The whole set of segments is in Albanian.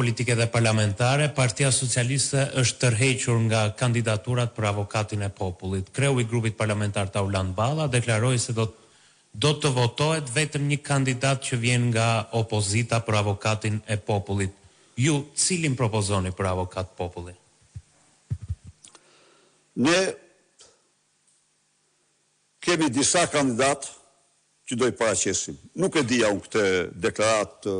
politike dhe parlamentare, Partia Socialiste është tërhequr nga kandidaturat për avokatin e popullit. Kreu i grupit parlamentar Tauland Balla deklaroi se do të votohet vetëm një kandidat që vjen nga opozita për avokatin e popullit. Ju cilin propozoni për avokat populli? Ne kemi disa kandidat që do i paraqesim. Nuk e dija unë këtë deklarat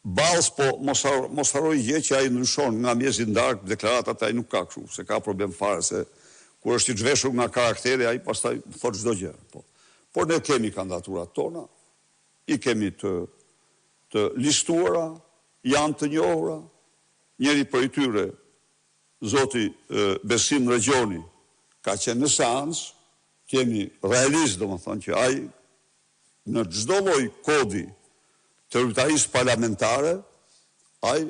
Ballës, po mos harroj gjë që ai ndryshon nga mjesi ndark, deklaratat ai nuk ka kështu, se ka problem fare se kur është i zhveshur nga karakteri ai pastaj thot çdo gjë. Por ne kemi kandidaturat tona, i kemi të listuara, janë të njohura. Njëri prej tyre, zoti Besim Regjoni, ka qenë në seancë, kemi realist, domethënë që ai në çdo lloj kodi të rrytarisë parlamentare, ai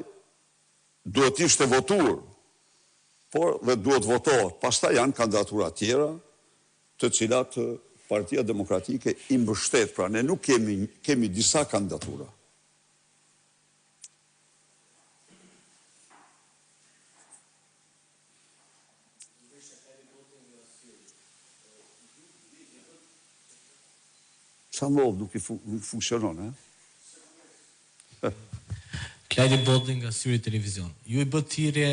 duhet ishte votuar, por dhe duhet votohet. Pastaj janë kandidatura tjera, të cilat Partia Demokratike i mbështet. Pra ne nuk kemi disa kandidatura. Qa ndodh nuk i funksionon, Klajdi Bodli nga Syri Televizion. Ju i bët thirrje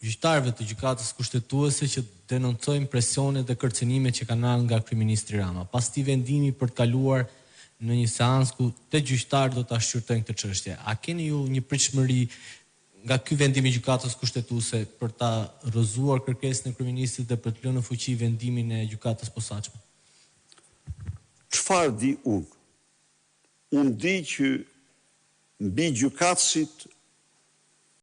gjyqtarëve të gjykatës kushtetuese që denoncojnë presionet dhe kërcënimet që kanë ardhur nga kryeministri Rama. Pas këtij vendimi për të kaluar në një seancë ku të gjyqtarët do ta shqyrtojnë këtë çështje. A keni ju një pritshmëri nga ky vendim i gjykatës kushtetuese për ta rrëzuar kërkesën e kryeministrit dhe për të lënë në fuqi vendimin e gjykatës posaçme? Çfarë di unë? Unë di që mbi gjykatësit